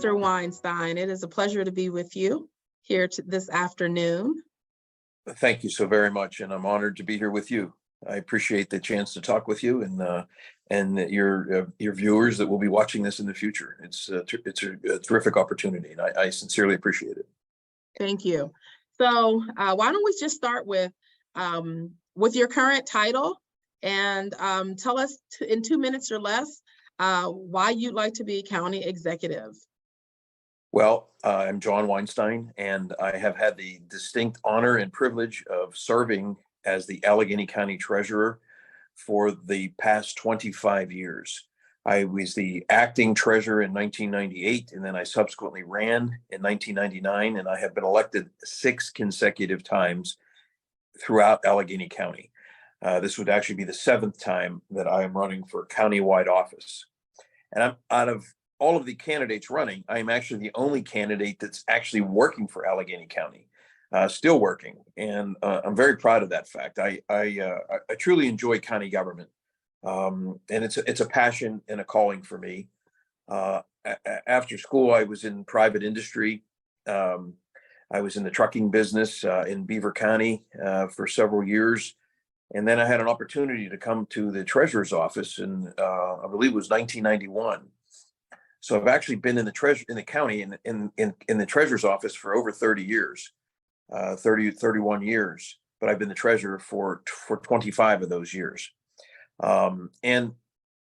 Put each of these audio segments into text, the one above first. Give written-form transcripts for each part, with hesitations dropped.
Mr. Weinstein. It is a pleasure to be with you here this afternoon. Thank you so very much, and I'm honored to be here with you. I appreciate the chance to talk with you and your viewers that will be watching this in the future. It's a terrific opportunity, and I sincerely appreciate it. Thank you. So why don't we just start with your current title and tell us in 2 minutes or less why you'd like to be county executive. Well, I'm John Weinstein, and I have had the distinct honor and privilege of serving as the Allegheny County Treasurer for the past 25 years. I was the acting treasurer in 1998, and then I subsequently ran in 1999, and I have been elected 6 consecutive times throughout Allegheny County. This would actually be the 7th time that I am running for county-wide office. And I'm out of all of the candidates running, I am actually the only candidate that's actually working for Allegheny County, still working. And I'm very proud of that fact. I truly enjoy county government. And it's a passion and a calling for me. After school, I was in private industry. I was in the trucking business in Beaver County for several years. And then I had an opportunity to come to the treasurer's office in, I believe it was 1991. So I've actually been in the county in the treasurer's office for over 30 years, 31 years, but I've been the treasurer for 25 of those years. And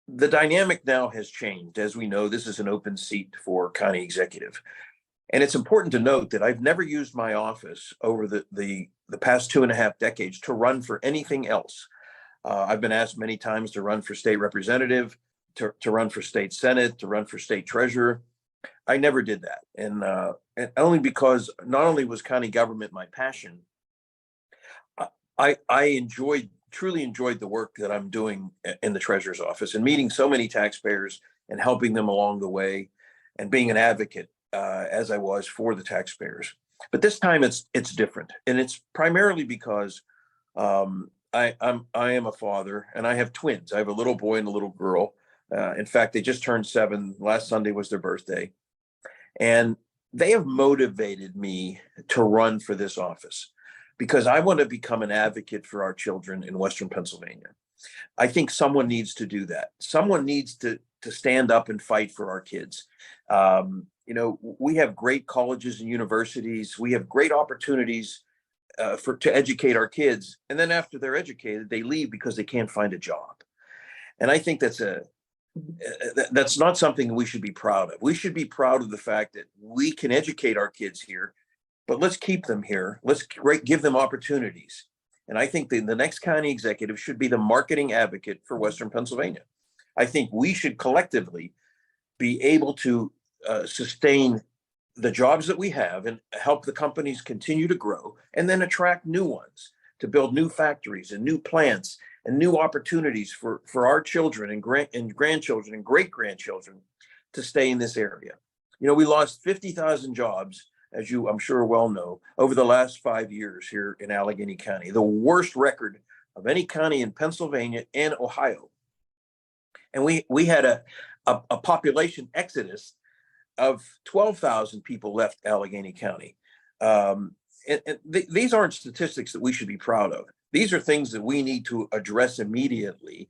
the dynamic now has changed. As we know, this is an open seat for county executive. And it's important to note that I've never used my office over the past 2.5 decades to run for anything else. I've been asked many times to run for state representative, to run for state senate, to run for state treasurer. I never did that. And only because not only was county government my passion, I truly enjoyed the work that I'm doing in the treasurer's office and meeting so many taxpayers and helping them along the way and being an advocate as I was for the taxpayers. But this time it's different. And it's primarily because I am a father and I have twins. I have a little boy and a little girl. In fact, they just turned 7. Last Sunday was their birthday. And they have motivated me to run for this office because I want to become an advocate for our children in Western Pennsylvania. I think someone needs to do that. Someone needs to stand up and fight for our kids. We have great colleges and universities. We have great opportunities to educate our kids. And then after they're educated, they leave because they can't find a job. And I think that's not something we should be proud of. We should be proud of the fact that we can educate our kids here, but let's keep them here. Let's give them opportunities. And I think the next county executive should be the marketing advocate for Western Pennsylvania. I think we should collectively be able to sustain the jobs that we have and help the companies continue to grow and then attract new ones to build new factories and new plants and new opportunities for our children and grandchildren and great-grandchildren to stay in this area. We lost 50,000 jobs, as you, I'm sure, well know, over the last 5 years here in Allegheny County, the worst record of any county in Pennsylvania and Ohio. And we had a population exodus of 12,000 people left Allegheny County. These aren't statistics that we should be proud of. These are things that we need to address immediately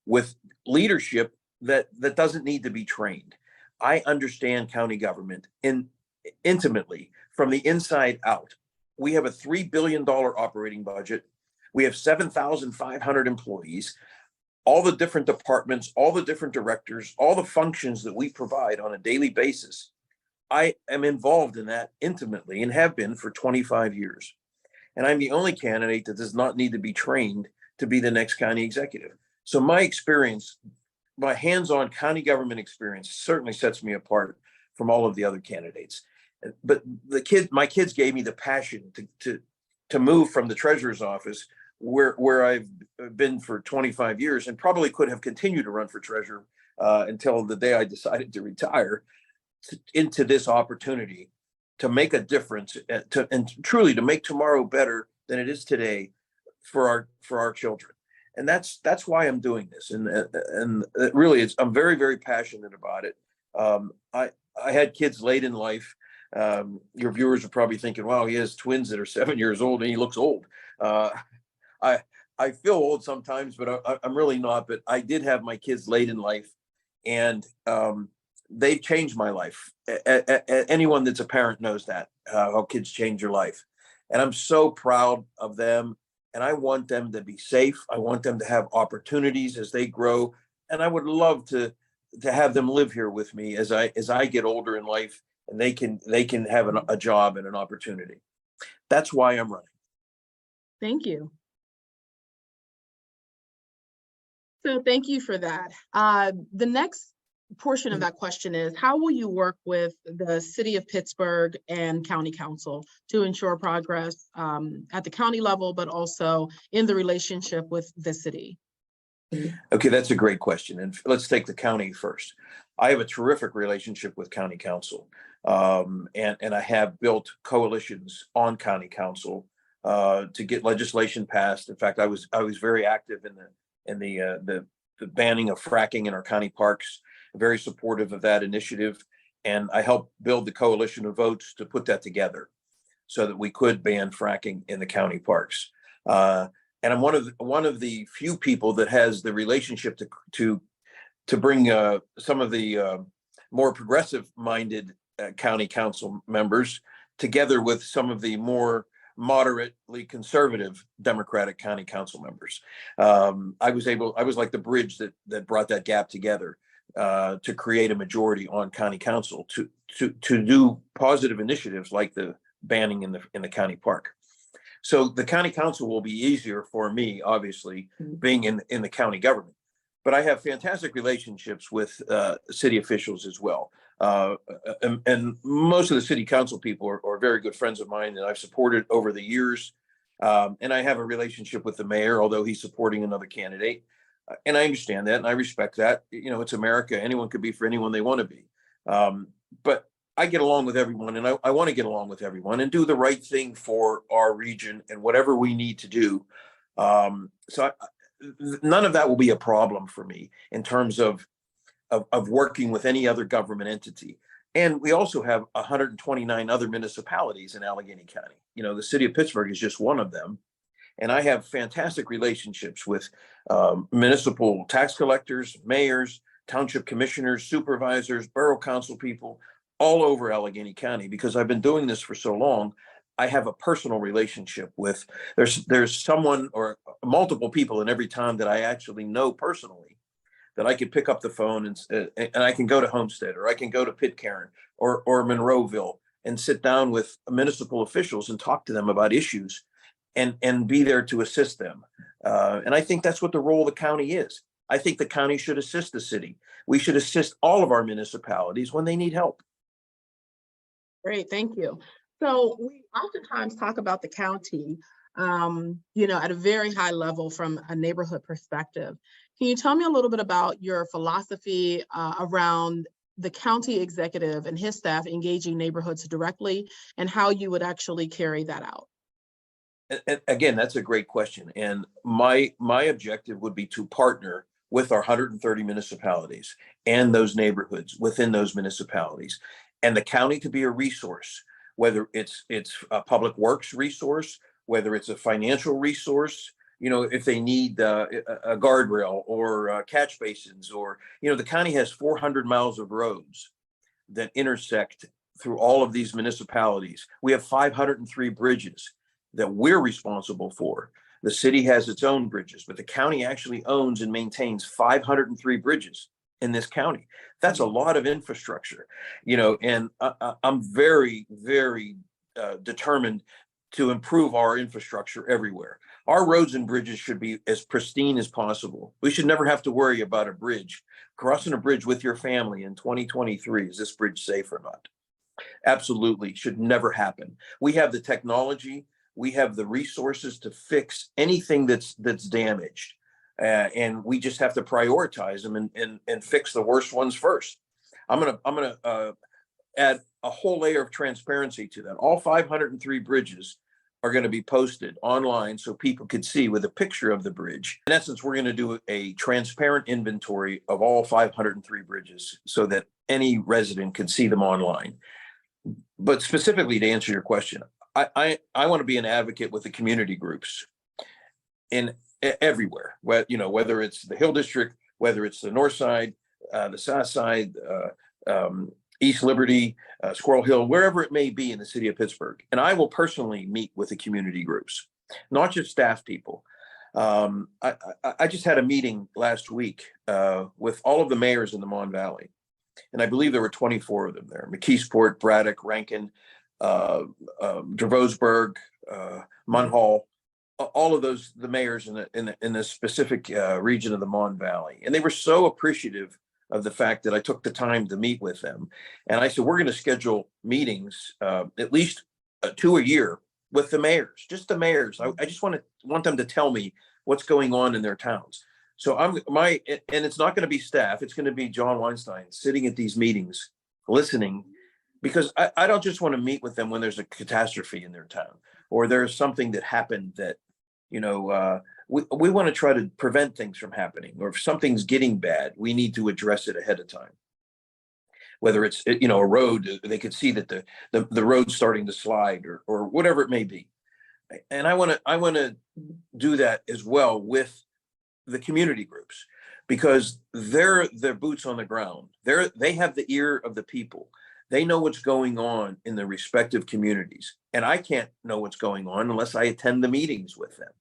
with leadership that doesn't need to be trained. I understand county government intimately from the inside out. We have a $3 billion operating budget. We have 7,500 employees, all the different departments, all the different directors, all the functions that we provide on a daily basis. I am involved in that intimately and have been for 25 years. And I'm the only candidate that does not need to be trained to be the next county executive. So my experience, my hands-on county government experience certainly sets me apart from all of the other candidates. But my kids gave me the passion to move from the treasurer's office where I've been for 25 years and probably could have continued to run for treasurer until the day I decided to retire, into this opportunity to make a difference and truly to make tomorrow better than it is today for our children. And that's why I'm doing this. And really, I'm very, very passionate about it. I had kids late in life. Your viewers are probably thinking, wow, he has twins that are 7 years old and he looks old. Uh, I I feel old sometimes, but I'm really not. But I did have my kids late in life, and they've changed my life. Anyone that's a parent knows that, how kids change your life. And I'm so proud of them. And I want them to be safe. I want them to have opportunities as they grow. And I would love to have them live here with me as I get older in life, and they can have a job and an opportunity. That's why I'm running. Thank you. So thank you for that. The next portion of that question is, how will you work with the City of Pittsburgh and County Council to ensure progress at the county level, but also in the relationship with the city? Okay, that's a great question. And let's take the county first. I have a terrific relationship with county council. And I have built coalitions on county council to get legislation passed. In fact, I was very active in the banning of fracking in our county parks, very supportive of that initiative. And I helped build the coalition of votes to put that together so that we could ban fracking in the county parks. And I'm one of the few people that has the relationship to bring some of the more progressive minded county council members together with some of the more moderately conservative Democratic county council members. I was like the bridge that brought that gap together to create a majority on county council to do positive initiatives like the banning in the county park. So the county council will be easier for me, obviously, being in the county government. But I have fantastic relationships with city officials as well. And most of the city council people are very good friends of mine that I've supported over the years. And I have a relationship with the mayor, although he's supporting another candidate. And I understand that and I respect that. You know, it's America. Anyone could be for anyone they want to be. But I get along with everyone, and I want to get along with everyone and do the right thing for our region and whatever we need to do. None of that will be a problem for me in terms of working with any other government entity. And we also have 129 other municipalities in Allegheny County. You know, the city of Pittsburgh is just one of them. And I have fantastic relationships with municipal tax collectors, mayors, township commissioners, supervisors, borough council people all over Allegheny County, because I've been doing this for so long. I have a personal relationship with, there's someone or multiple people in every town that I actually know personally, that I could pick up the phone and I can go to Homestead, or I can go to Pitcairn or Monroeville and sit down with municipal officials and talk to them about issues and be there to assist them. And I think that's what the role of the county is. I think the county should assist the city. We should assist all of our municipalities when they need help. Great, thank you. So we oftentimes talk about the county, at a very high level from a neighborhood perspective. Can you tell me a little bit about your philosophy around the county executive and his staff engaging neighborhoods directly, and how you would actually carry that out? And again, that's a great question. And my objective would be to partner with our 130 municipalities and those neighborhoods within those municipalities, and the county to be a resource, whether it's a public works resource, whether it's a financial resource. You know, if they need a guardrail or catch basins, or, the county has 400 miles of roads that intersect through all of these municipalities. We have 503 bridges that we're responsible for. The city has its own bridges, but the county actually owns and maintains 503 bridges in this county. That's a lot of infrastructure, and I'm very, very determined to improve our infrastructure everywhere. Our roads and bridges should be as pristine as possible. We should never have to worry about a bridge. Crossing a bridge with your family in 2023, is this bridge safe or not? Absolutely, should never happen. We have the technology, we have the resources to fix anything that's damaged. And we just have to prioritize them and fix the worst ones first. I'm gonna add a whole layer of transparency to that. All 503 bridges are going to be posted online so people could see with a picture of the bridge. In essence, we're going to do a transparent inventory of all 503 bridges so that any resident can see them online. But specifically to answer your question, I want to be an advocate with the community groups in everywhere, whether it's the Hill District, whether it's the North Side, the South Side, East Liberty, Squirrel Hill, wherever it may be in the city of Pittsburgh. And I will personally meet with the community groups, not just staff people. I just had a meeting last week with all of the mayors in the Mon Valley. And I believe there were 24 of them there: McKeesport, Braddock, Rankin, Dravosburg, Munhall, all of those, the mayors in the specific region of the Mon Valley. And they were so appreciative of the fact that I took the time to meet with them. And I said, we're going to schedule meetings, at least 2 a year, with the mayors, just the mayors. I just want them to tell me what's going on in their towns. So and it's not going to be staff. It's going to be John Weinstein sitting at these meetings, listening, because I don't just want to meet with them when there's a catastrophe in their town or there's something that happened that, we want to try to prevent things from happening, or if something's getting bad, we need to address it ahead of time. Whether it's, a road, they could see that the road's starting to slide or whatever it may be. And I want to do that as well with the community groups, because they're boots on the ground. They have the ear of the people. They know what's going on in the respective communities. And I can't know what's going on unless I attend the meetings with them.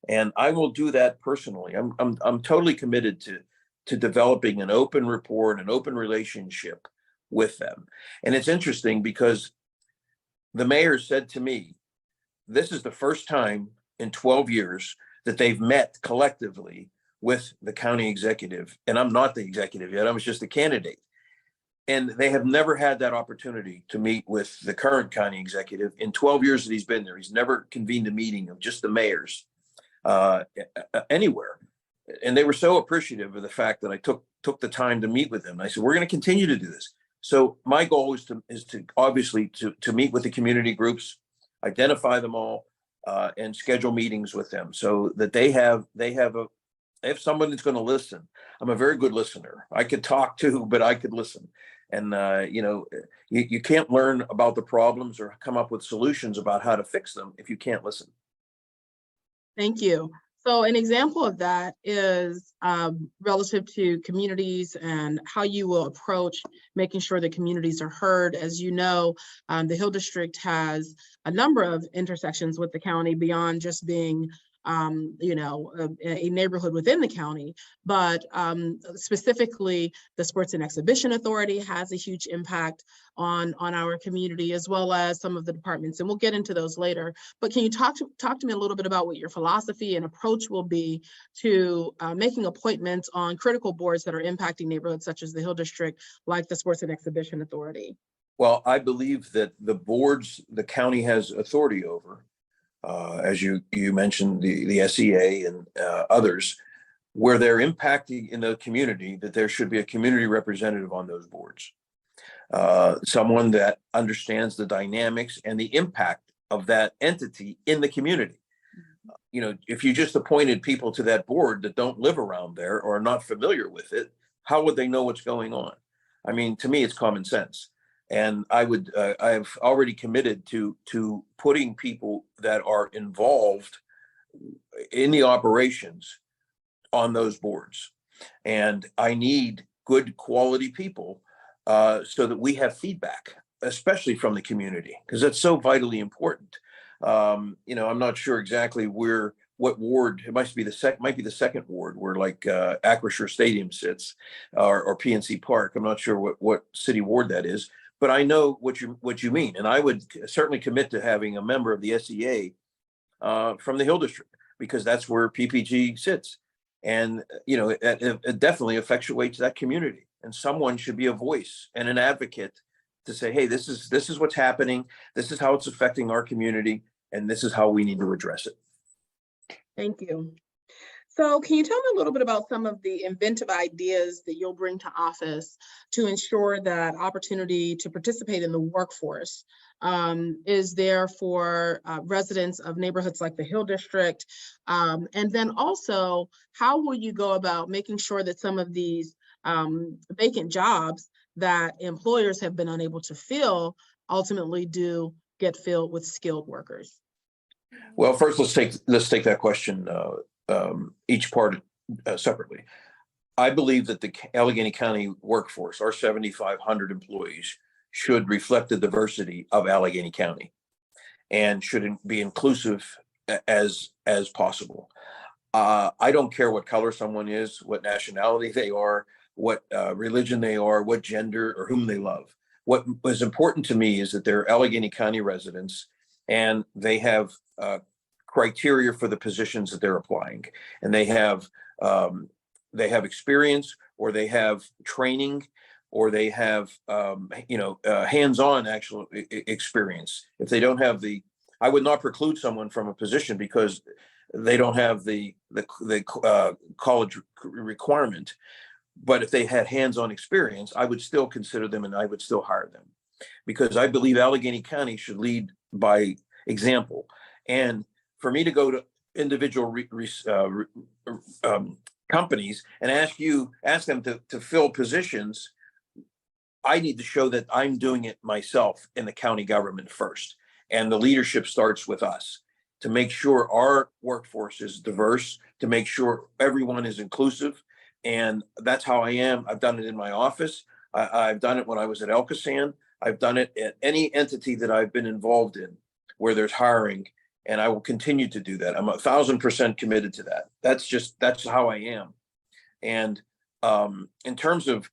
And I will do that personally. I'm totally committed to developing an open rapport and an open relationship with them. And it's interesting because the mayor said to me, this is the first time in 12 years that they've met collectively with the county executive. And I'm not the executive yet. I was just a candidate. And they have never had that opportunity to meet with the current county executive in 12 years that he's been there. He's never convened a meeting of just the mayors anywhere. And they were so appreciative of the fact that I took the time to meet with them. I said, we're going to continue to do this. So my goal is to obviously to meet with the community groups, identify them all, and schedule meetings with them so that they have someone that's going to listen. I'm a very good listener. I could talk too, but I could listen. And you can't learn about the problems or come up with solutions about how to fix them if you can't listen. Thank you. So an example of that is relative to communities and how you will approach making sure that communities are heard. As you know, the Hill District has a number of intersections with the county beyond just being a neighborhood within the county, but specifically the Sports and Exhibition Authority has a huge impact on our community, as well as some of the departments, and we'll get into those later. But can you talk to me a little bit about what your philosophy and approach will be to making appointments on critical boards that are impacting neighborhoods such as the Hill District, like the Sports and Exhibition Authority? Well, I believe that the boards the county has authority over, as you mentioned, the SEA and others, where they're impacting in the community, that there should be a community representative on those boards. Someone that understands the dynamics and the impact of that entity in the community. If you just appointed people to that board that don't live around there or are not familiar with it, how would they know what's going on? I mean, to me, it's common sense. And I've already committed to putting people that are involved in the operations on those boards. And I need good quality people so that we have feedback, especially from the community, because that's so vitally important. I'm not sure exactly what ward. It might be the second ward where like Acrisure Stadium sits, or PNC Park. I'm not sure what city ward that is. But I know what you mean, and I would certainly commit to having a member of the SEA from the Hill District, because that's where PPG sits, and it definitely effectuates that community. And someone should be a voice and an advocate to say, hey, this is what's happening, this is how it's affecting our community, and this is how we need to address it. Thank you. So can you tell me a little bit about some of the inventive ideas that you'll bring to office to ensure that opportunity to participate in the workforce is there for residents of neighborhoods like the Hill District? And then also, how will you go about making sure that some of these vacant jobs that employers have been unable to fill ultimately do get filled with skilled workers? Well, first, let's take that question each part separately. I believe that the Allegheny County workforce, our 7,500 employees, should reflect the diversity of Allegheny County and should be inclusive as possible. I don't care what color someone is, what nationality they are, what religion they are, what gender or whom they love. What is important to me is that they're Allegheny County residents and they have criteria for the positions that they're applying, and they have experience, or they have training, or they have hands-on actual experience. If they don't have I would not preclude someone from a position because they don't have the college requirement. But if they had hands-on experience, I would still consider them and I would still hire them, because I believe Allegheny County should lead by example. And for me to go to individual companies and ask them to fill positions, I need to show that I'm doing it myself in the county government first. And the leadership starts with us to make sure our workforce is diverse, to make sure everyone is inclusive. And that's how I am. I've done it in my office. I've done it when I was at Elkasan. I've done it at any entity that I've been involved in where there's hiring, and I will continue to do that. I'm 1,000% committed to that. That's how I am. And in terms of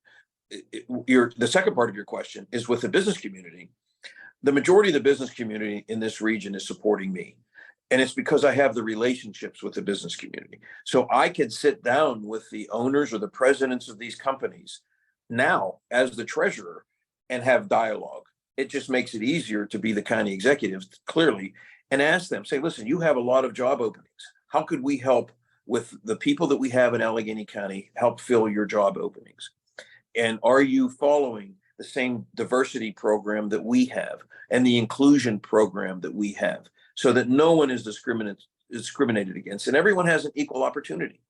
the second part of your question is with the business community. The majority of the business community in this region is supporting me. And it's because I have the relationships with the business community. So I can sit down with the owners or the presidents of these companies now as the treasurer and have dialogue. It just makes it easier to be the county executive, clearly, and ask them, say, listen, you have a lot of job openings. How could we help with the people that we have in Allegheny County, help fill your job openings? And are you following the same diversity program that we have and the inclusion program that we have, so that no one is discriminated against and everyone has an equal opportunity?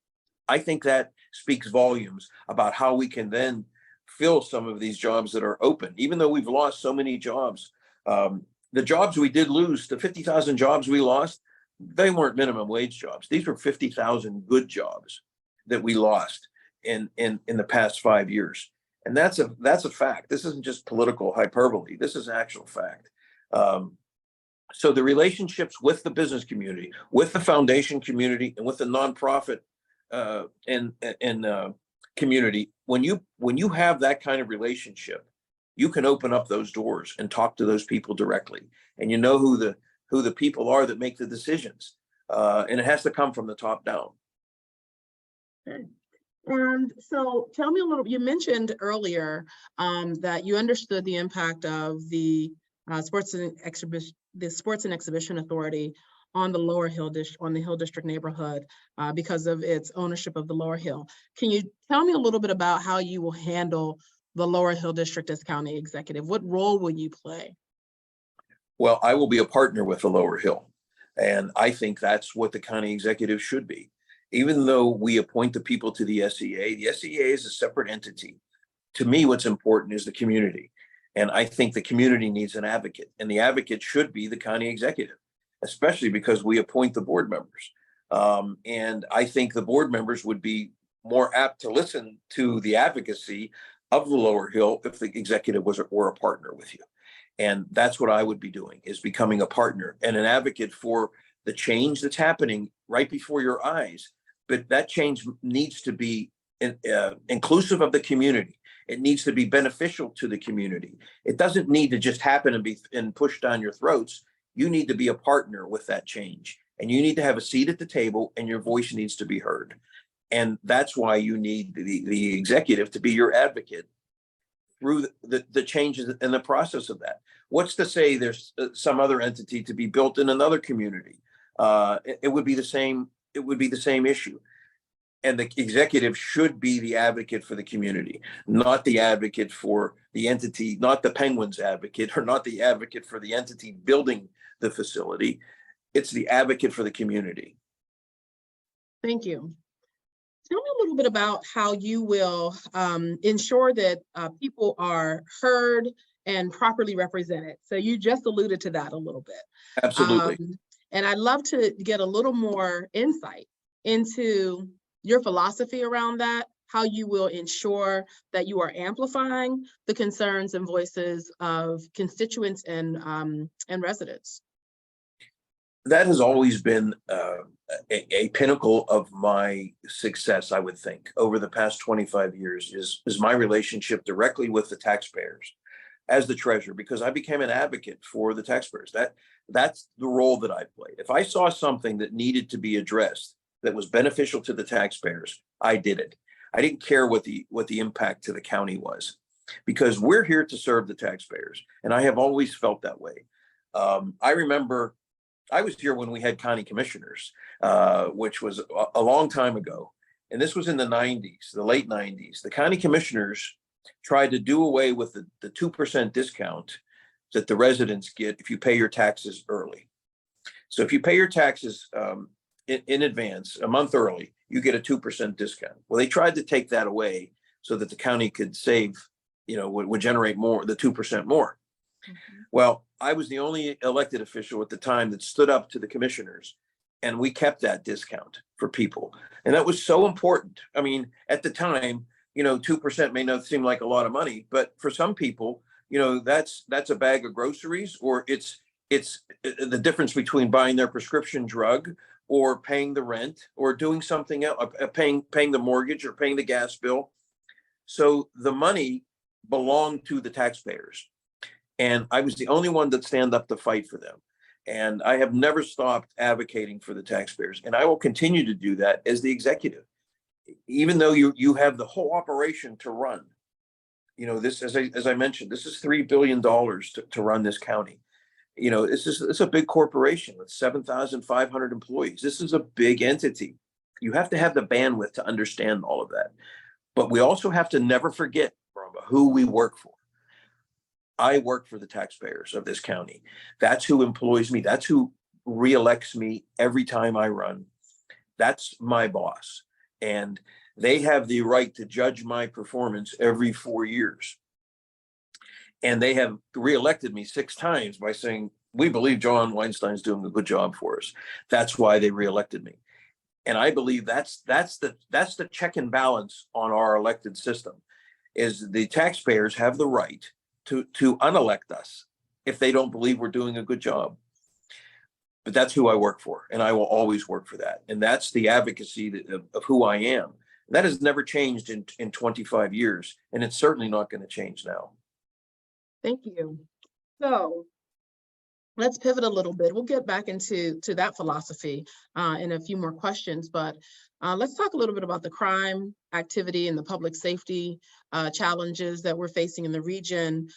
I think that speaks volumes about how we can then fill some of these jobs that are open, even though we've lost so many jobs. The jobs we did lose, the 50,000 jobs we lost, they weren't minimum wage jobs. These were 50,000 good jobs that we lost in the past 5 years. And that's a fact. This isn't just political hyperbole. This is actual fact. So the relationships with the business community, with the foundation community, and with the nonprofit and community, when you have that kind of relationship, you can open up those doors and talk to those people directly, and you know who the people are that make the decisions, and it has to come from the top down. Okay. And so tell me a little, you mentioned earlier that you understood the impact of the Sports and Exhibition Authority on the Lower Hill District, on the Hill District neighborhood, because of its ownership of the Lower Hill. Can you tell me a little bit about how you will handle the Lower Hill District as county executive? What role will you play? Well, I will be a partner with the Lower Hill, and I think that's what the county executive should be. Even though we appoint the people to the SEA is a separate entity. To me, what's important is the community. And I think the community needs an advocate, and the advocate should be the county executive, especially because we appoint the board members. And I think the board members would be more apt to listen to the advocacy of the Lower Hill if the executive were a partner with you. And that's what I would be doing, is becoming a partner and an advocate for the change that's happening right before your eyes. But that change needs to be inclusive of the community. It needs to be beneficial to the community. It doesn't need to just happen and be pushed down your throats. You need to be a partner with that change, and you need to have a seat at the table, and your voice needs to be heard. And that's why you need the executive to be your advocate through the changes in the process of that. What's to say there's some other entity to be built in another community? It would be the same. It would be the same issue. And the executive should be the advocate for the community, not the advocate for the entity, not the Penguins advocate, or not the advocate for the entity building the facility. It's the advocate for the community. Thank you. Tell me a little bit about how you will ensure that people are heard and properly represented. So you just alluded to that a little bit. Absolutely. And I'd love to get a little more insight into your philosophy around that, how you will ensure that you are amplifying the concerns and voices of constituents and residents. That has always been a pinnacle of my success, I would think, over the past 25 years is my relationship directly with the taxpayers as the treasurer, because I became an advocate for the taxpayers. That's the role that I played. If I saw something that needed to be addressed that was beneficial to the taxpayers, I did it. I didn't care what the impact to the county was, because we're here to serve the taxpayers, and I have always felt that way. I remember I was here when we had county commissioners, which was a long time ago. And this was in the 90s, the late 90s. The county commissioners tried to do away with the 2% discount that the residents get if you pay your taxes early. So if you pay your taxes in advance, a month early, you get a 2% discount. Well, they tried to take that away so that the county could save, would generate more, the 2% more. Mm-hmm. Well, I was the only elected official at the time that stood up to the commissioners, and we kept that discount for people. And that was so important. I mean, at the time, 2% may not seem like a lot of money, but for some people, that's a bag of groceries, or it's the difference between buying their prescription drug or paying the rent or doing something else, paying the mortgage or paying the gas bill. So the money belonged to the taxpayers. And I was the only one that stand up to fight for them. And I have never stopped advocating for the taxpayers. And I will continue to do that as the executive. Even though you have the whole operation to run. This, as I mentioned, this is $3 billion to run this county. It's a big corporation with 7,500 employees. This is a big entity. You have to have the bandwidth to understand all of that. But we also have to never forget, Marimba, who we work for. I work for the taxpayers of this county. That's who employs me. That's who reelects me every time I run. That's my boss. And they have the right to judge my performance every 4 years. And they have reelected me 6 times by saying, we believe John Weinstein's doing a good job for us. That's why they reelected me. And I believe that's the check and balance on our elected system, is the taxpayers have the right to unelect us if they don't believe we're doing a good job. But that's who I work for, and I will always work for that. And that's the advocacy of who I am. That has never changed in 25 years, and it's certainly not going to change now. Thank you. So let's pivot a little bit. We'll get back into that philosophy in a few more questions, but let's talk a little bit about the crime activity and the public safety challenges that we're facing in the region.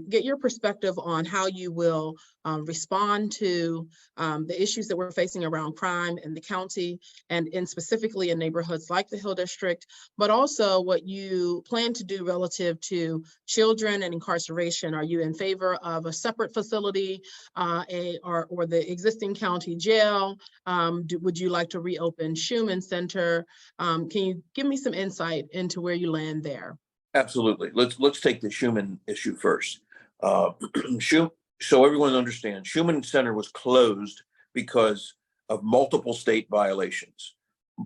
Get your perspective on how you will respond to the issues that we're facing around crime in the county and specifically in neighborhoods like the Hill District, but also what you plan to do relative to children and incarceration. Are you in favor of a separate facility or the existing county jail? Would you like to reopen Schumann Center? Can you give me some insight into where you land there? Absolutely. Let's take the Schumann issue first. So everyone understands, Schumann Center was closed because of multiple state violations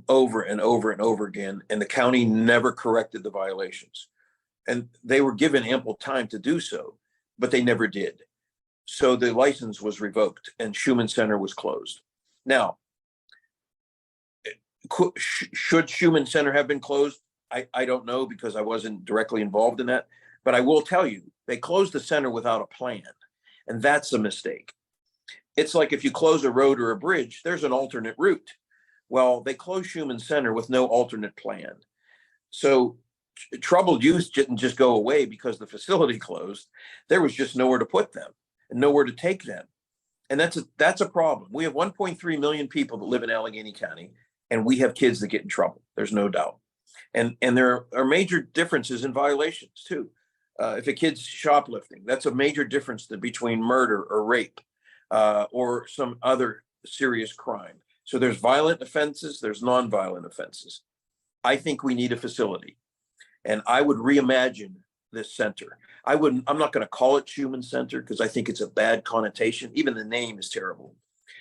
over and over and over again, and the county never corrected the violations. And they were given ample time to do so, but they never did. So the license was revoked and Schumann Center was closed. Now, should Schumann Center have been closed? I don't know, because I wasn't directly involved in that, but I will tell you, they closed the center without a plan, and that's a mistake. It's like if you close a road or a bridge, there's an alternate route. Well, they closed Schumann Center with no alternate plan. So troubled youth didn't just go away because the facility closed. There was just nowhere to put them and nowhere to take them. And that's a problem. We have 1.3 million people that live in Allegheny County, And we have kids that get in trouble. There's no doubt. And there are major differences in violations too. If a kid's shoplifting, that's a major difference between murder or rape or some other serious crime. So there's violent offenses, there's nonviolent offenses. I think we need a facility, and I would reimagine this center. I'm not going to call it Human Center because I think it's a bad connotation. Even the name is terrible.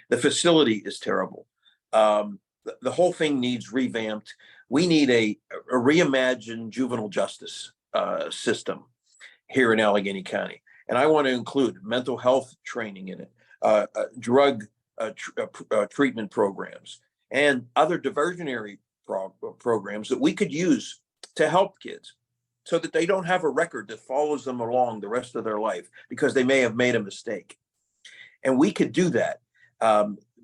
The facility is terrible. The whole thing needs revamped. We need a reimagined juvenile justice system here in Allegheny County. And I want to include mental health training in it, drug treatment programs, and other diversionary programs that we could use to help kids so that they don't have a record that follows them along the rest of their life because they may have made a mistake. And we could do that.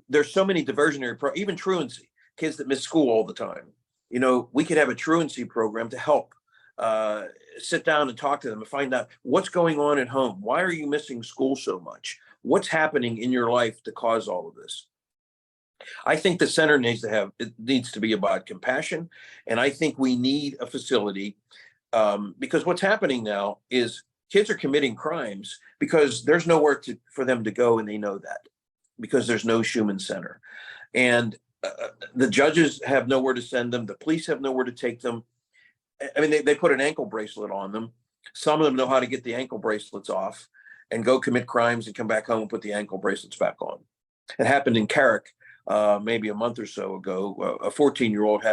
There's so many diversionary even truancy, kids that miss school all the time. You know, we could have a truancy program to help sit down and talk to them and find out what's going on at home. Why are you missing school so much? What's happening in your life to cause all of this? I think the center needs to be about compassion. And I think we need a facility because what's happening now is kids are committing crimes because there's nowhere for them to go. And they know that because there's no Human Center. And the judges have nowhere to send them. The police have nowhere to take them. I mean, they put an ankle bracelet on them. Some of them know how to get the ankle bracelets off and go commit crimes and come back home and put the ankle bracelets back on. It happened in Carrick maybe a month or so ago. A 14-year-old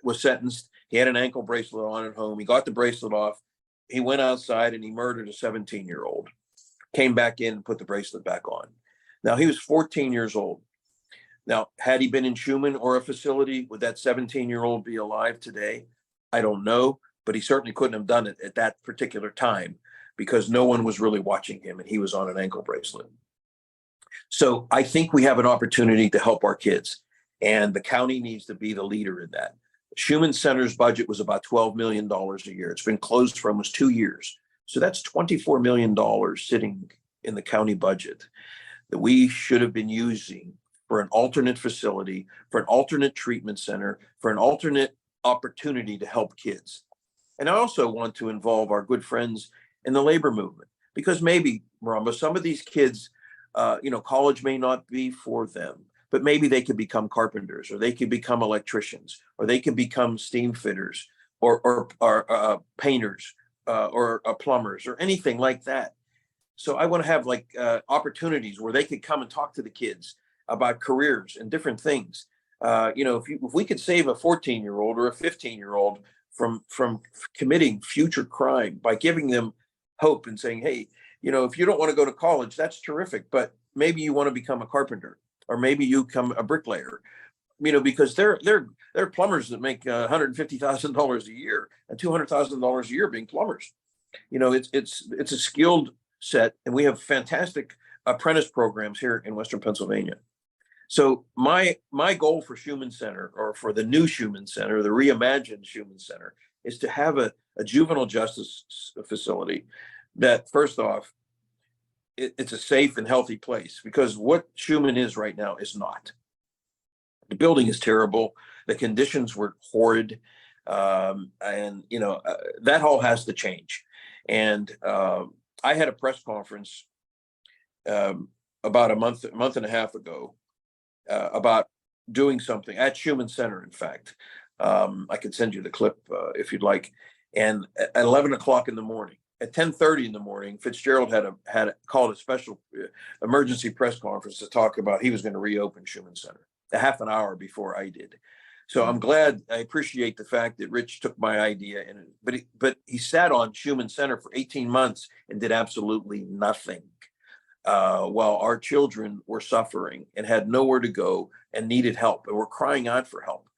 was sentenced. He had an ankle bracelet on at home. He got the bracelet off. He went outside and he murdered a 17-year-old. Came back in and put the bracelet back on. Now, he was 14 years old. Now, had he been in Schumann or a facility, would that 17-year-old be alive today? I don't know, but he certainly couldn't have done it at that particular time because no one was really watching him and he was on an ankle bracelet. So I think we have an opportunity to help our kids, and the county needs to be the leader in that. Human Center's budget was about $12 million a year. It's been closed for almost 2 years. So that's $24 million sitting in the county budget that we should have been using for an alternate facility, for an alternate treatment center, for an alternate opportunity to help kids. And I also want to involve our good friends in the labor movement because maybe, Marimba, some of these kids, college may not be for them, but maybe they could become carpenters, or they could become electricians, or they could become steam fitters, or painters, or plumbers, or anything like that. So I want to have opportunities where they could come and talk to the kids about careers and different things. If we could save a 14-year-old or a 15-year-old from committing future crime by giving them hope and saying, hey, if you don't want to go to college, that's terrific, but maybe you want to become a carpenter, or maybe you become a bricklayer, because they're plumbers that make $150,000 a year and $200,000 a year being plumbers. It's a skilled set, and we have fantastic apprentice programs here in Western Pennsylvania. So my goal for Human Center, or for the new Human Center, the reimagined Human Center, is to have a juvenile justice facility that, first off, it's a safe and healthy place, because what Schumann is right now is not. The building is terrible. The conditions were horrid. That all has to change. And I had a press conference about a month and a half ago about doing something at Schumann Center, in fact. I could send you the clip if you'd like. And at 11 o'clock in the morning, at 10:30 in the morning, Fitzgerald had called a special emergency press conference to talk about he was going to reopen Schumann Center a half an hour before I did. So I'm glad. I appreciate the fact that Rich took my idea, but he sat on Schumann Center for 18 months and did absolutely nothing, while our children were suffering and had nowhere to go and needed help and were crying out for help.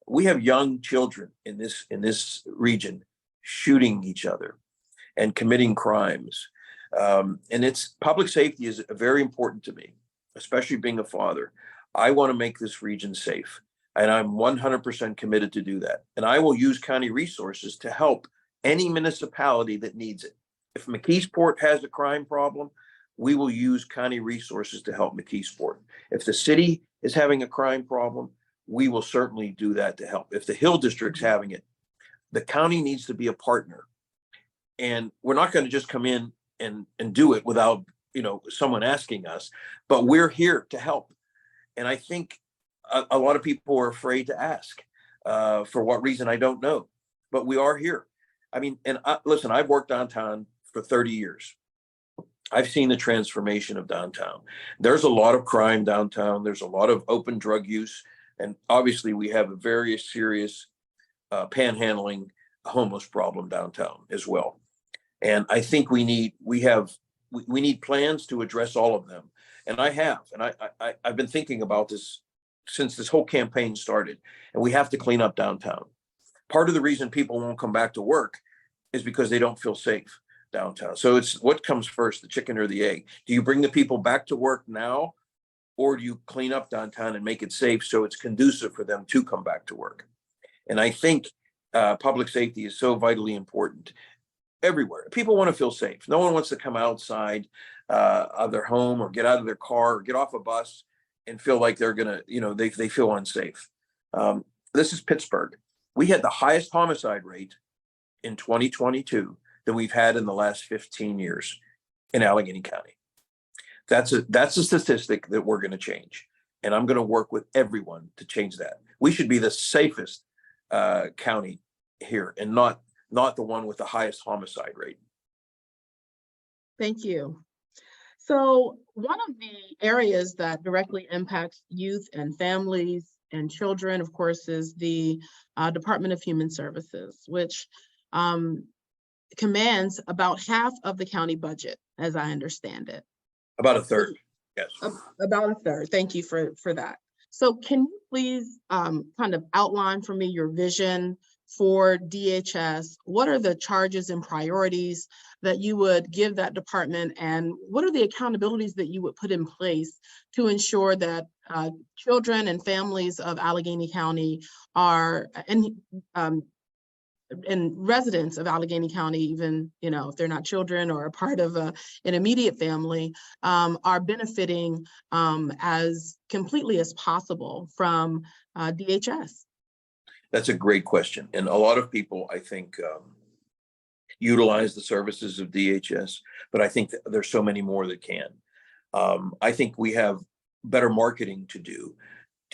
We have young children in this region shooting each other and committing crimes. And it's public safety is very important to me, especially being a father. I want to make this region safe, and I'm 100% committed to do that. And I will use county resources to help any municipality that needs it. If McKeesport has a crime problem, we will use county resources to help McKeesport. If the city is having a crime problem, we will certainly do that to help. If the Hill District's having it, the county needs to be a partner. And we're not going to just come in and do it without, someone asking us, but we're here to help. And I think a lot of people are afraid to ask. For what reason, I don't know, but we are here. I mean, and listen, I've worked downtown for 30 years. I've seen the transformation of downtown. There's a lot of crime downtown. There's a lot of open drug use. And obviously we have a very serious panhandling homeless problem downtown as well. And I think we need plans to address all of them. And I've been thinking about this since this whole campaign started, and we have to clean up downtown. Part of the reason people won't come back to work is because they don't feel safe downtown. So it's what comes first, the chicken or the egg? Do you bring the people back to work now, or do you clean up downtown and make it safe so it's conducive for them to come back to work? And I think public safety is so vitally important everywhere. People want to feel safe. No one wants to come outside of their home or get out of their car or get off a bus and feel like they're gonna, they feel unsafe. This is Pittsburgh. We had the highest homicide rate in 2022 than we've had in the last 15 years in Allegheny County. That's a statistic that we're going to change, and I'm going to work with everyone to change that. We should be the safest county here, and not the one with the highest homicide rate. Thank you. So one of the areas that directly impacts youth and families and children, of course, is the Department of Human Services, which commands about half of the county budget, as I understand it. About a third, yes. About a third. Thank you for that. So can you please kind of outline for me your vision for DHS? What are the charges and priorities that you would give that department, and what are the accountabilities that you would put in place to ensure that children and families of Allegheny County are, and residents of Allegheny County, even if they're not children or a part of an immediate family, are benefiting as completely as possible from DHS? That's a great question. And a lot of people, I think, utilize the services of DHS, but I think that there's so many more that can. I think we have better marketing to do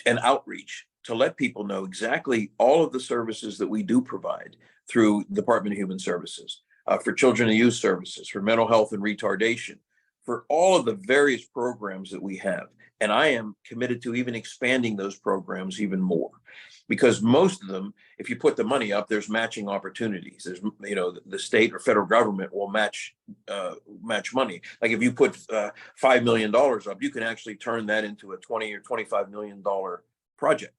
and outreach to let people know exactly all of the services that we do provide through the Department of Human Services, for children and youth services, for mental health and retardation, for all of the various programs that we have. And I am committed to even expanding those programs even more, because most of them, if you put the money up, there's matching opportunities. There's, the state or federal government will match money. Like if you put $5 million up, you can actually turn that into a $20 or $25 million project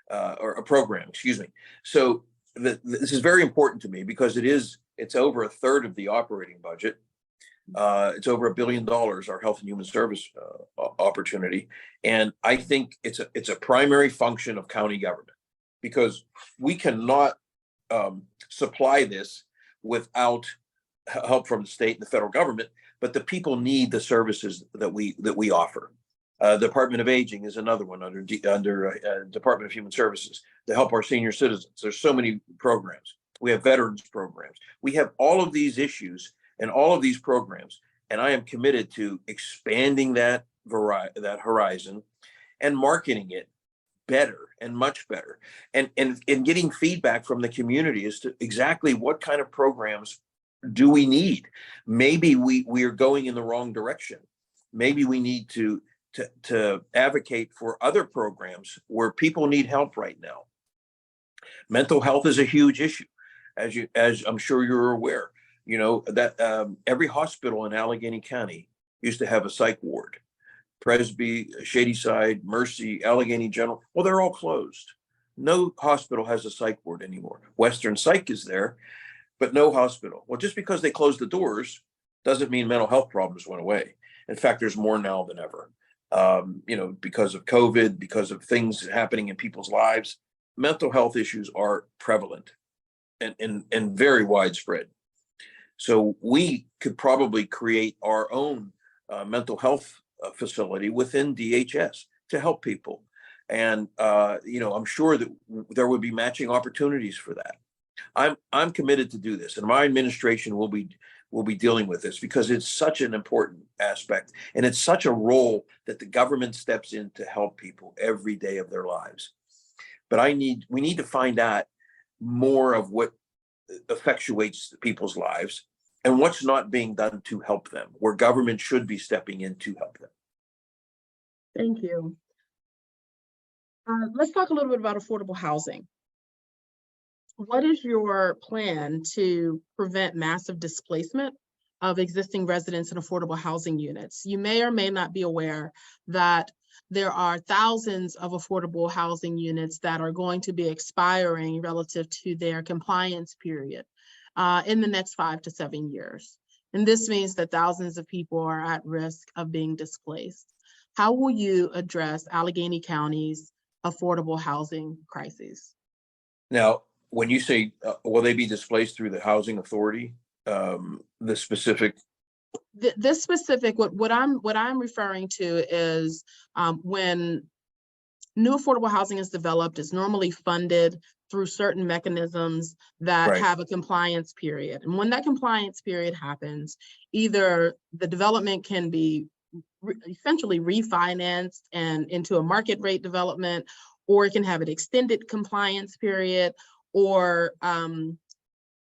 or a program, excuse me. So this is very important to me because it's over a third of the operating budget. It's over $1 billion, our health and human service opportunity. And I think it's a primary function of county government, because we cannot supply this without help from the state and the federal government, but the people need the services that we offer. Department of Aging is another one under Department of Human Services to help our senior citizens. There's so many programs. We have veterans programs. We have all of these issues and all of these programs, and I am committed to expanding that horizon and marketing it better and much better, and getting feedback from the community as to exactly what kind of programs do we need. Maybe we are going in the wrong direction. Maybe we need to advocate for other programs where people need help right now. Mental health is a huge issue, as I'm sure you're aware. That every hospital in Allegheny County used to have a psych ward. Presby, Shadyside, Mercy, Allegheny General. Well, they're all closed. No hospital has a psych ward anymore. Western Psych is there, but no hospital. Well, just because they closed the doors doesn't mean mental health problems went away. In fact, there's more now than ever. Because of COVID, because of things happening in people's lives, mental health issues are prevalent and very widespread. So we could probably create our own mental health facility within DHS to help people And, I'm sure that there would be matching opportunities for that. I'm committed to do this, and my administration will be dealing with this because it's such an important aspect, and it's such a role that the government steps in to help people every day of their lives. But we need to find out more of what effectuates people's lives and what's not being done to help them, where government should be stepping in to help them. Thank you. Let's talk a little bit about affordable housing. What is your plan to prevent massive displacement of existing residents in affordable housing units? You may or may not be aware that there are thousands of affordable housing units that are going to be expiring relative to their compliance period in the next 5 to 7 years. And this means that thousands of people are at risk of being displaced. How will you address Allegheny County's affordable housing crises? Now, when you say, will they be displaced through the housing authority, the specific? This specific, what I'm referring to is when new affordable housing is developed, it's normally funded through certain mechanisms that Right. have a compliance period. And when that compliance period happens, either the development can be essentially refinanced and into a market rate development, or it can have an extended compliance period, or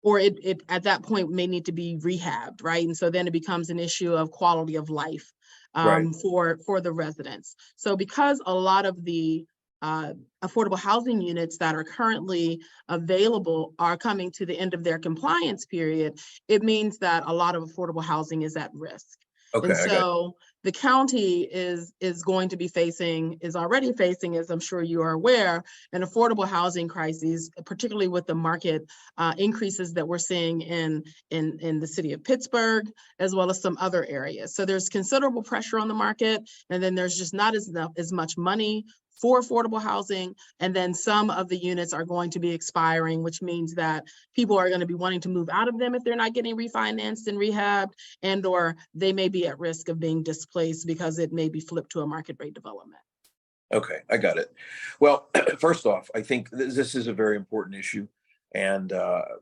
it at that point may need to be rehabbed, right? And so then it becomes an issue of quality of life Right. for the residents. So because a lot of the affordable housing units that are currently available are coming to the end of their compliance period, it means that a lot of affordable housing is at risk. Okay. And so the county is already facing, as I'm sure you are aware, an affordable housing crisis, particularly with the market increases that we're seeing in the city of Pittsburgh, as well as some other areas. So there's considerable pressure on the market, and then there's just not as much money for affordable housing. And then some of the units are going to be expiring, which means that people are going to be wanting to move out of them if they're not getting refinanced and rehabbed, and or they may be at risk of being displaced because it may be flipped to a market rate development. Okay, I got it. Well, first off, I think this is a very important issue. And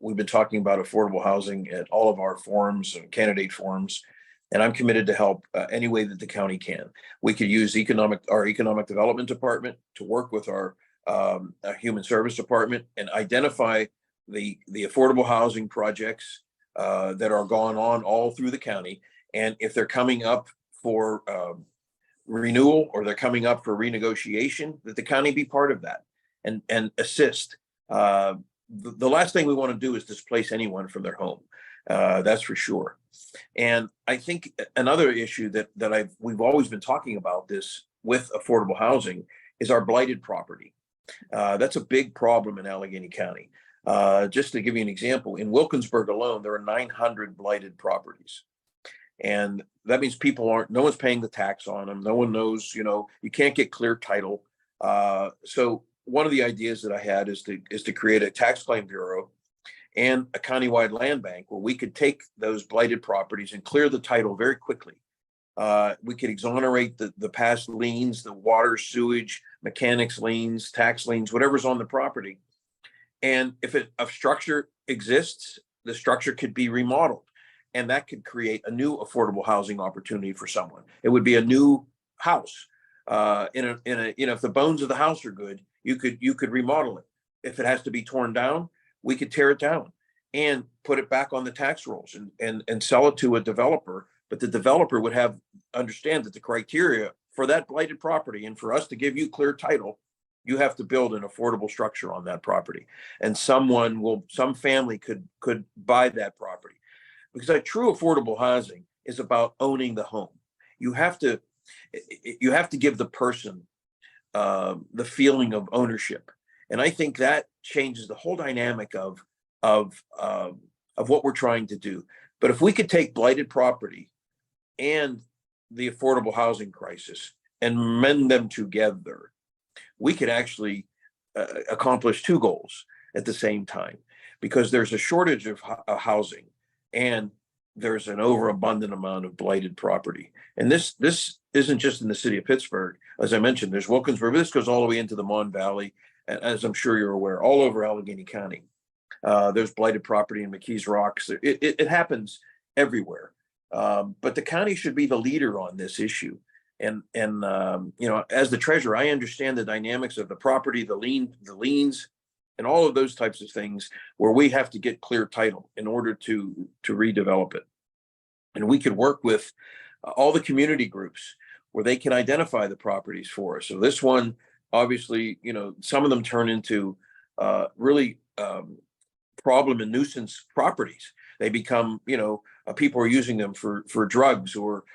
we've been talking about affordable housing at all of our forums and candidate forums. And I'm committed to help any way that the county can. We could use our economic development department to work with our human service department and identify the affordable housing projects that are going on all through the county. And if they're coming up for renewal or they're coming up for renegotiation, that the county be part of that and assist. The last thing we want to do is displace anyone from their home. That's for sure. And I think another issue that we've always been talking about this with affordable housing is our blighted property. That's a big problem in Allegheny County. Just to give you an example, in Wilkinsburg alone, there are 900 blighted properties. And that means no one's paying the tax on them. No one knows, you can't get clear title. So one of the ideas that I had is to create a tax claim bureau and a countywide land bank where we could take those blighted properties and clear the title very quickly. We could exonerate the past liens, the water, sewage, mechanics liens, tax liens, whatever's on the property. And if a structure exists, the structure could be remodeled. And that could create a new affordable housing opportunity for someone. It would be a new house. If the bones of the house are good, you could remodel it. If it has to be torn down, we could tear it down and put it back on the tax rolls and sell it to a developer. But the developer would understand that the criteria for that blighted property, and for us to give you clear title, you have to build an affordable structure on that property. And some family could buy that property. Because a true affordable housing is about owning the home. You have to give the person the feeling of ownership, and I think that changes the whole dynamic of what we're trying to do. But if we could take blighted property and the affordable housing crisis and mend them together, we could actually accomplish two goals at the same time, because there's a shortage of housing. And there's an overabundant amount of blighted property. And this isn't just in the city of Pittsburgh. As I mentioned, there's Wilkinsburg. This goes all the way into the Mon Valley, as I'm sure you're aware, all over Allegheny County. There's blighted property in McKees Rocks. It happens everywhere. But the county should be the leader on this issue. And as the treasurer, I understand the dynamics of the property, the liens, and all of those types of things where we have to get clear title in order to redevelop it. And we could work with all the community groups where they can identify the properties for us. So this one, obviously, some of them turn into really problem and nuisance properties. They become, people are using them for drugs or,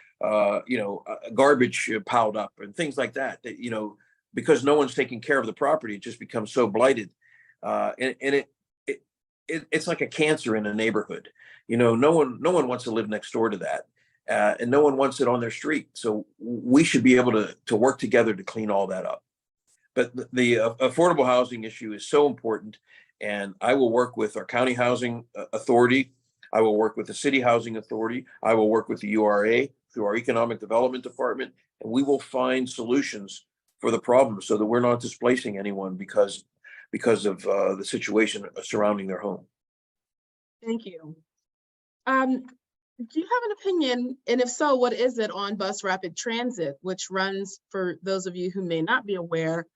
garbage piled up and things like that, because no one's taking care of the property, it just becomes so blighted. It's like a cancer in a neighborhood. No one wants to live next door to that. And no one wants it on their street. So we should be able to work together to clean all that up. But the affordable housing issue is so important. And I will work with our county housing authority. I will work with the city housing authority. I will work with the URA through our economic development department, and we will find solutions for the problem so that we're not displacing anyone because of the situation surrounding their home. Thank you. Do you have an opinion, and if so, what is it, on bus rapid transit, which runs, for those of you who may not be aware,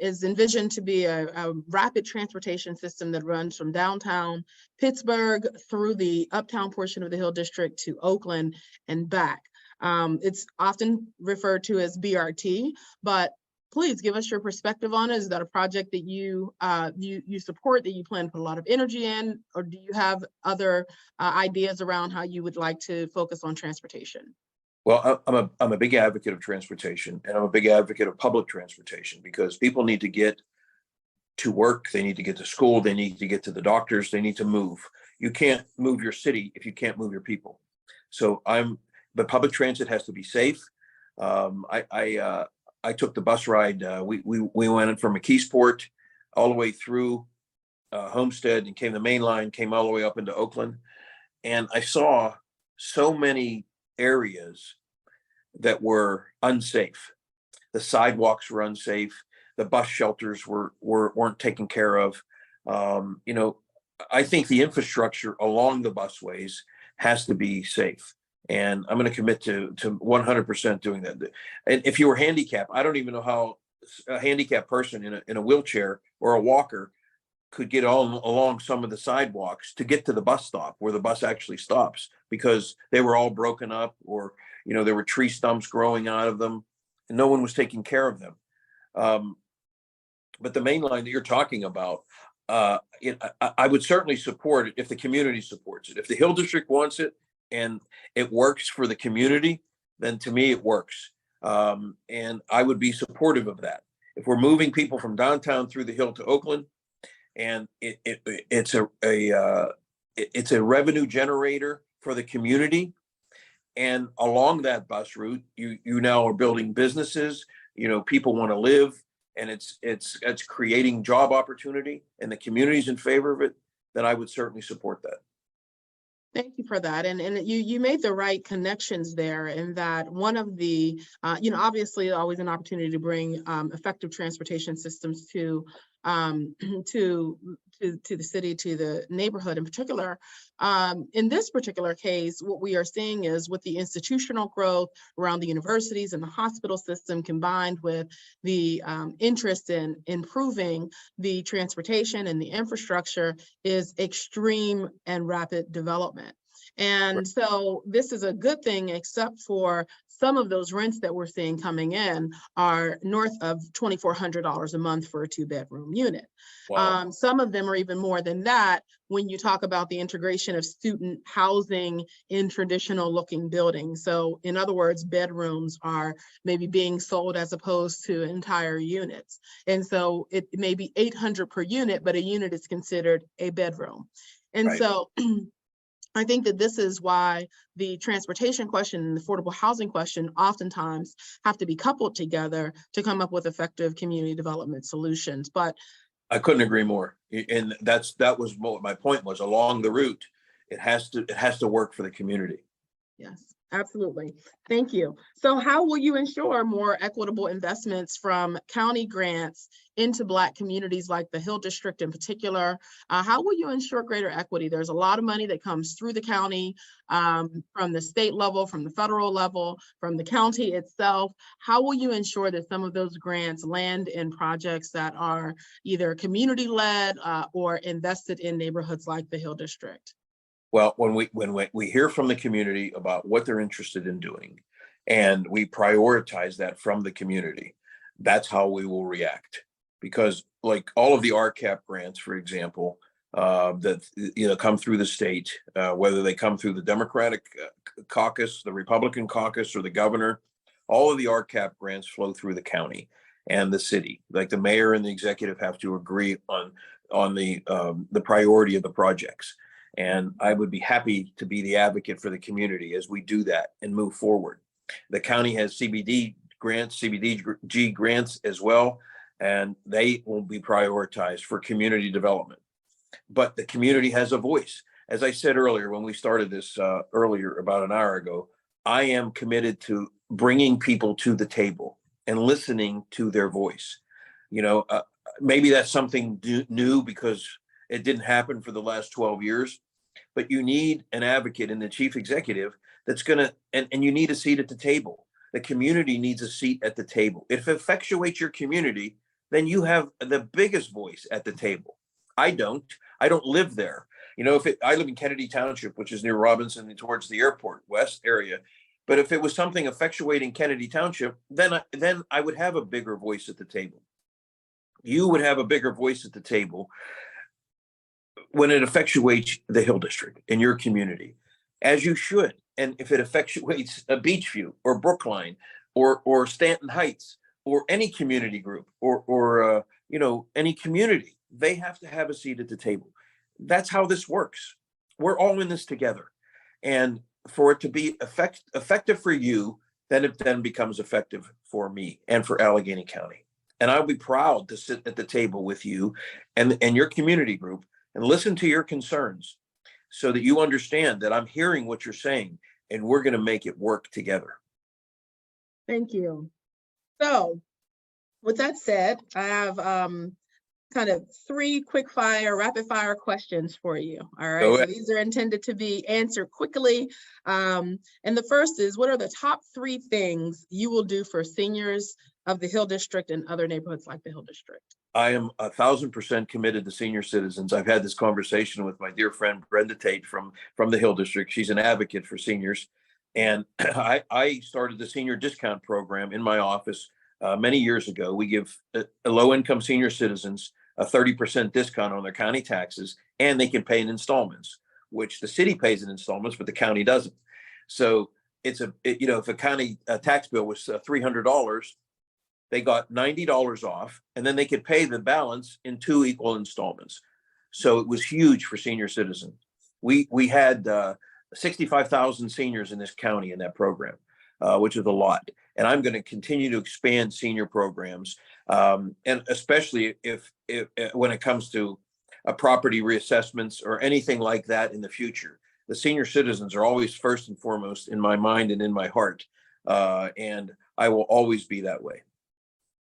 is envisioned to be a rapid transportation system that runs from downtown Pittsburgh through the uptown portion of the Hill District to Oakland and back. It's often referred to as BRT, but please give us your perspective on it. Is that a project that you support, that you plan to put a lot of energy in, or do you have other ideas around how you would like to focus on transportation? Well, I'm a big advocate of transportation, and I'm a big advocate of public transportation because people need to get to work, they need to get to school, they need to get to the doctors, they need to move. You can't move your city if you can't move your people. So but public transit has to be safe. I took the bus ride. We went in from McKeesport all the way through Homestead and came the main line, came all the way up into Oakland, and I saw so many areas that were unsafe. The sidewalks were unsafe. The bus shelters weren't taken care of. I think the infrastructure along the busways has to be safe. And I'm going to commit to 100% doing that. And if you were handicapped, I don't even know how a handicapped person in a wheelchair or a walker could get along some of the sidewalks to get to the bus stop where the bus actually stops, because they were all broken up, or there were tree stumps growing out of them and no one was taking care of them. But the main line that you're talking about, I would certainly support it if the community supports it. If the Hill District wants it and it works for the community, then to me it works. And I would be supportive of that. If we're moving people from downtown through the Hill to Oakland, and it's a revenue generator for the community, and along that bus route, you now are building businesses. People want to live, and it's creating job opportunity, and the community's in favor of it. Then I would certainly support that. Thank you for that. And you made the right connections there, in that one of the, obviously always an opportunity to bring effective transportation systems to the city, to the neighborhood in particular. In this particular case, what we are seeing is, with the institutional growth around the universities and the hospital system, combined with the interest in improving the transportation and the infrastructure, is extreme and rapid development. And so this is a good thing, except for some of those rents that we're seeing coming in are north of $2,400 a month for a 2-bedroom unit. Wow. Some of them are even more than that when you talk about the integration of student housing in traditional looking buildings. So in other words, bedrooms are maybe being sold as opposed to entire units. And so it may be $800 per unit, but a unit is considered a bedroom. And right. So I think that this is why the transportation question and the affordable housing question oftentimes have to be coupled together to come up with effective community development solutions. But I couldn't agree more. And that was what my point was. Along the route, It has to work for the community. Yes, absolutely. Thank you. So how will you ensure more equitable investments from county grants into Black communities like the Hill District in particular? How will you ensure greater equity? There's a lot of money that comes through the county, from the state level, from the federal level, from the county itself. How will you ensure that some of those grants land in projects that are either community-led or invested in neighborhoods like the Hill District? Well, when we hear from the community about what they're interested in doing, and we prioritize that from the community, that's how we will react. Because like all of the RCAP grants, for example, that come through the state, whether they come through the Democratic caucus, the Republican caucus, or the governor, all of the RCAP grants flow through the county and the city. Like the mayor and the executive have to agree on the priority of the projects. And I would be happy to be the advocate for the community as we do that and move forward. The county has CBDG grants as well, and they will be prioritized for community development. But the community has a voice. As I said earlier, when we started this earlier, about an hour ago, I am committed to bringing people to the table and listening to their voice. Maybe that's something new because it didn't happen for the last 12 years. But you need an advocate in the chief executive that's and you need a seat at the table. The community needs a seat at the table. If it effectuates your community, then you have the biggest voice at the table. I don't live there. I live in Kennedy Township, which is near Robinson and towards the airport, west area. But if it was something effectuating Kennedy Township, then I would have a bigger voice at the table. You would have a bigger voice at the table when it effectuates the Hill District in your community, as you should. And if it effectuates a Beachview or Brookline or Stanton Heights or any community group or any community, they have to have a seat at the table. That's how this works. We're all in this together. And for it to be effective for you, then it then becomes effective for me and for Allegheny County. And I'll be proud to sit at the table with you and your community group and listen to your concerns so that you understand that I'm hearing what you're saying and we're going to make it work together. Thank you. So with that said, I have kind of 3 rapid fire questions for you. All right. So these are intended to be answered quickly. And the first is, what are the top 3 things you will do for seniors of the Hill District and other neighborhoods like the Hill District? I am 1,000% committed to senior citizens. I've had this conversation with my dear friend Brenda Tate from the Hill District. She's an advocate for seniors, and I started the senior discount program in my office many years ago. We give low-income senior citizens a 30% discount on their county taxes, and they can pay in installments, which the city pays in installments, but the county doesn't. So if a county tax bill was $300. They got $90 off, and then they could pay the balance in 2 equal installments. So it was huge for senior citizens. We had 65,000 seniors in this county in that program, which is a lot. And I'm going to continue to expand senior programs, and especially if when it comes to property reassessments or anything like that in the future. The senior citizens are always first and foremost in my mind and in my heart, and I will always be that way.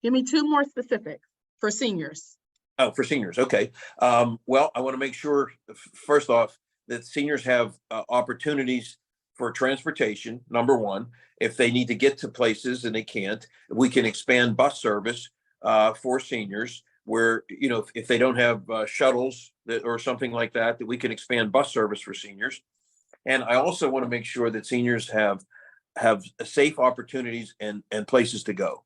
Give me 2 more specifics for seniors. Oh, for seniors. Okay. Well, I want to make sure, first off, that seniors have opportunities for transportation, number one. If they need to get to places and they can't, we can expand bus service for seniors where, if they don't have shuttles or something like that, that we can expand bus service for seniors. And I also want to make sure that seniors have safe opportunities and places to go.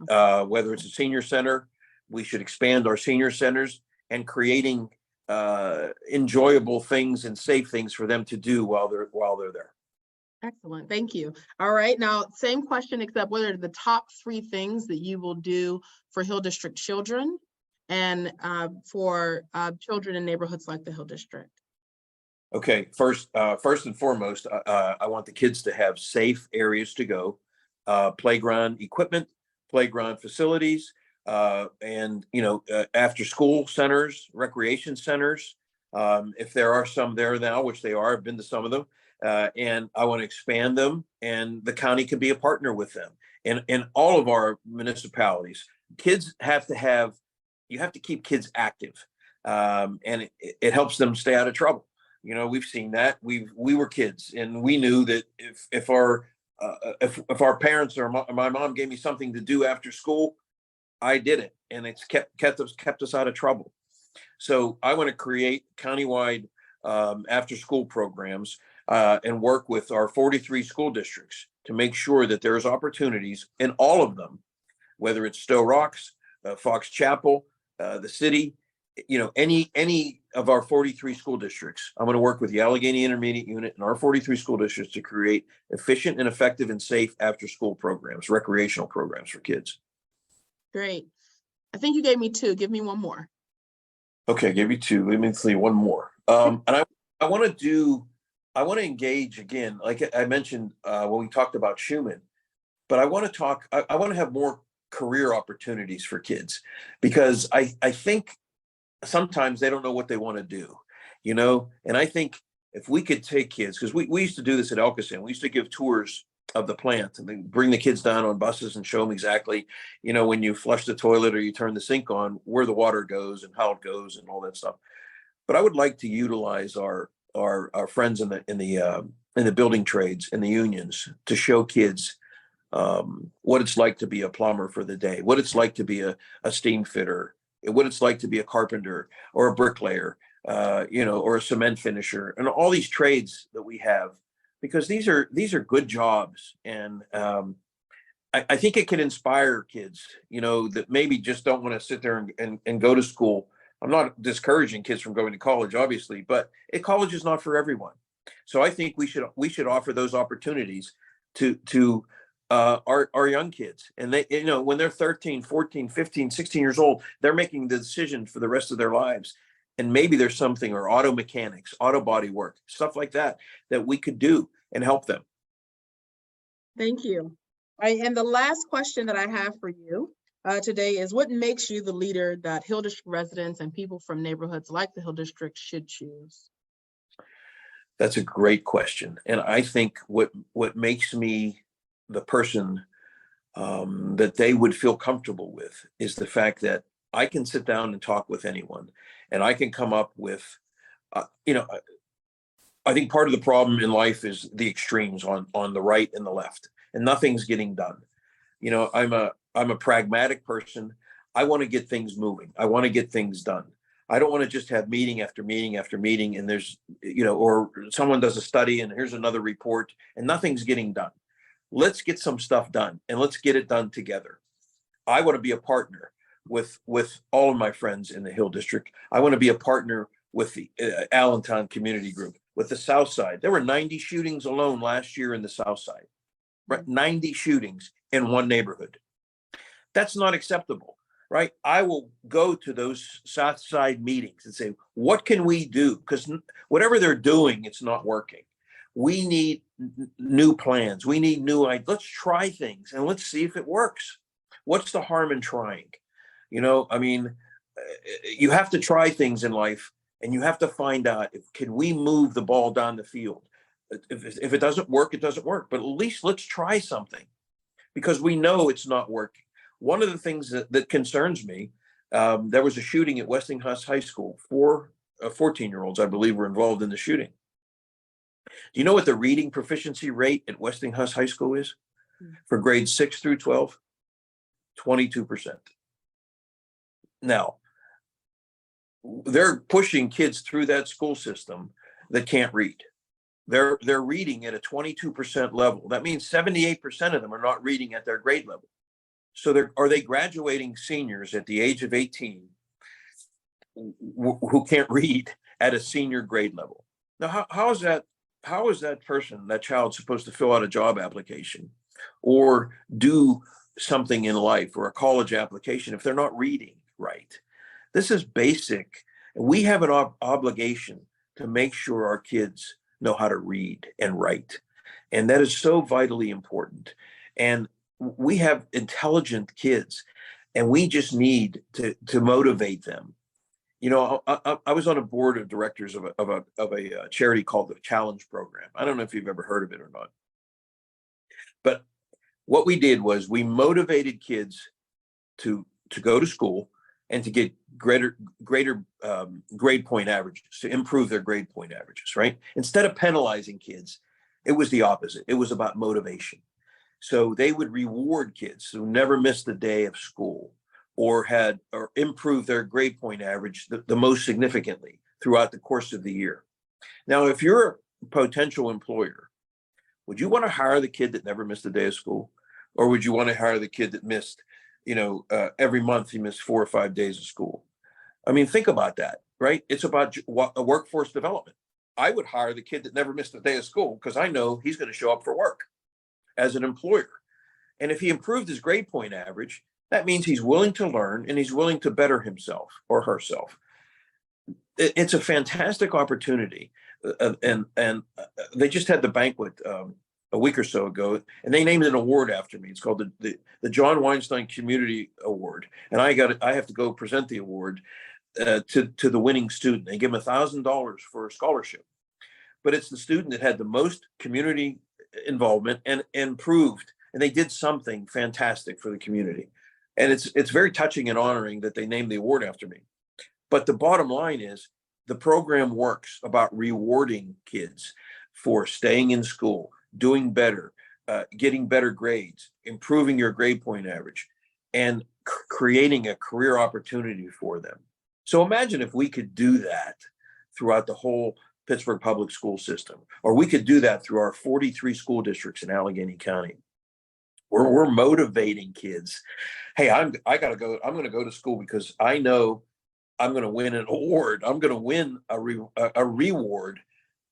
Whether it's a senior center, we should expand our senior centers and creating enjoyable things and safe things for them to do while they're there. Excellent. Thank you. All right. Now, same question, except what are the top 3 things that you will do for Hill District children and for children in neighborhoods like the Hill District? Okay. First and foremost, I want the kids to have safe areas to go, playground equipment, playground facilities, and after school centers, recreation centers, If there are some there now, which they are, I've been to some of them, and I want to expand them, and the county can be a partner with them. In all of our municipalities, kids have to have, you have to keep kids active, and it helps them stay out of trouble. You know, we've seen that. We were kids, and we knew that if our parents or my mom gave me something to do after school, I did it, and it's kept us out of trouble. So I want to create countywide after school programs and work with our 43 school districts to make sure that there's opportunities in all of them, whether it's Stowe Rocks, Fox Chapel, the city, you know, any of our 43 school districts. I'm going to work with the Allegheny Intermediate Unit and our 43 school districts to create efficient and effective and safe after school programs, recreational programs for kids. Great. I think you gave me 2. Give me one more. Okay, I gave you 2. Let me see one more. And I want to engage again, like I mentioned when we talked about Schumann, but I want to have more career opportunities for kids, because I think sometimes they don't know what they want to do, you know? And I think if we could take kids, because we used to do this at Elkison, we used to give tours of the plant and then bring the kids down on buses and show them exactly, you know, when you flush the toilet or you turn the sink on, where the water goes and how it goes and all that stuff. But I would like to utilize our friends in the building trades and the unions to show kids what it's like to be a plumber for the day, what it's like to be a steam fitter, what it's like to be a carpenter or a bricklayer, you know, or a cement finisher, and all these trades that we have, because these are good jobs. And I think it can inspire kids, you know, that maybe just don't want to sit there and go to school. I'm not discouraging kids from going to college, obviously, but college is not for everyone. So I think we should offer those opportunities to our young kids. And they, you know, when they're 13, 14, 15, 16 years old, they're making the decision for the rest of their lives. And maybe there's something, or auto mechanics, auto body work, stuff like that we could do and help them. Thank you. All right, and the last question that I have for you today is, what makes you the leader that Hill District residents and people from neighborhoods like the Hill District should choose? That's a great question. And I think what makes me the person that they would feel comfortable with is the fact that I can sit down and talk with anyone, and I can come up with, you know, I think part of the problem in life is the extremes on the right and the left, and nothing's getting done. You know, I'm a pragmatic person. I want to get things moving. I want to get things done. I don't want to just have meeting after meeting after meeting, and there's, you know, or someone does a study and here's another report and nothing's getting done. Let's get some stuff done, and let's get it done together. I want to be a partner with all of my friends in the Hill District. I want to be a partner with the Allentown Community Group, with the South Side. There were 90 shootings alone last year in the South Side, right? 90 shootings in one neighborhood. That's not acceptable, right? I will go to those South Side meetings and say, what can we do? Because whatever they're doing, it's not working. We need new plans. We need new ideas. Let's try things and let's see if it works. What's the harm in trying? You know, I mean, you have to try things in life, and you have to find out, can we move the ball down the field? If it doesn't work, it doesn't work. But at least let's try something, because we know it's not working. One of the things that concerns me, there was a shooting at Westinghouse High School. 4 14-year-olds, I believe, were involved in the shooting. Do you know what the reading proficiency rate at Westinghouse High School is for grades 6 through 12? 22%. Now, they're pushing kids through that school system that can't read. They're reading at a 22% level. That means 78% of them are not reading at their grade level. So are they graduating seniors at the age of 18 who can't read at a senior grade level? Now, how is that child supposed to fill out a job application or do something in life, or a college application, if they're not reading right? This is basic. We have an obligation to make sure our kids know how to read and write. And that is so vitally important. And we have intelligent kids, and we just need to motivate them You know, I was on a board of directors of a charity called the Challenge Program. I don't know if you've ever heard of it or not, but what we did was we motivated kids to go to school and to get greater grade point averages, to improve their grade point averages, right? Instead of penalizing kids, it was the opposite. It was about motivation. So they would reward kids who never missed a day of school or improved their grade point average the most significantly throughout the course of the year. Now, if you're a potential employer, would you want to hire the kid that never missed a day of school? Or would you want to hire the kid that missed, every month he missed 4 or 5 days of school? I mean, think about that, right? It's about a workforce development. I would hire the kid that never missed a day of school because I know he's going to show up for work as an employer. And if he improved his grade point average, that means he's willing to learn and he's willing to better himself or herself. It's a fantastic opportunity. And they just had the banquet a week or so ago, and they named an award after me. It's called the John Weinstein Community Award. And I have to go present the award to the winning student. They give him $1,000 for a scholarship. But it's the student that had the most community involvement and improved, and they did something fantastic for the community. And it's very touching and honoring that they named the award after me. But the bottom line is the program works about rewarding kids for staying in school, doing better, getting better grades, improving your grade point average, and creating a career opportunity for them. So imagine if we could do that throughout the whole Pittsburgh public school system, or we could do that through our 43 school districts in Allegheny County. We're motivating kids. Hey, I'm going to go to school because I know I'm going to win an award. I'm going to win a reward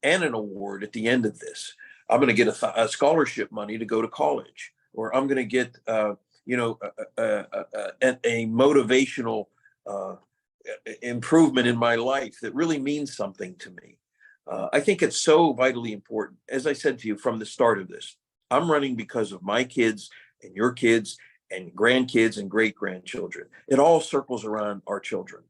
and an award at the end of this. I'm going to get a scholarship money to go to college, or I'm going to get a motivational improvement in my life that really means something to me. I think it's so vitally important. As I said to you from the start of this, I'm running because of my kids and your kids and grandkids and great grandchildren. It all circles around our children.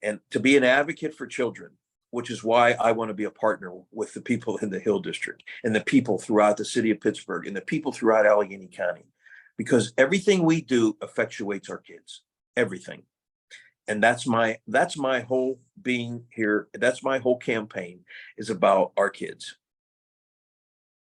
And to be an advocate for children, which is why I want to be a partner with the people in the Hill District and the people throughout the city of Pittsburgh and the people throughout Allegheny County, because everything we do effectuates our kids, everything. And that's my whole being here. That's my whole campaign is about our kids.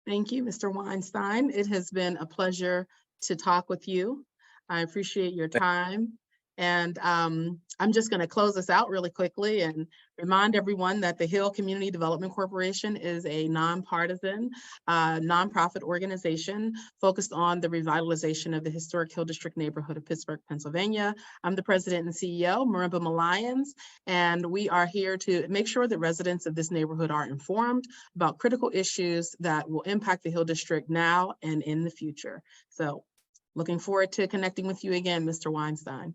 Thank you, Mr. Weinstein. It has been a pleasure to talk with you. I appreciate your time. And I'm just going to close this out really quickly and remind everyone that the Hill Community Development Corporation is a nonpartisan, nonprofit organization focused on the revitalization of the historic Hill District neighborhood of Pittsburgh, Pennsylvania. I'm the president and CEO, Marimba Milliones, and we are here to make sure that residents of this neighborhood are informed about critical issues that will impact the Hill District now and in the future. So looking forward to connecting with you again, Mr. Weinstein.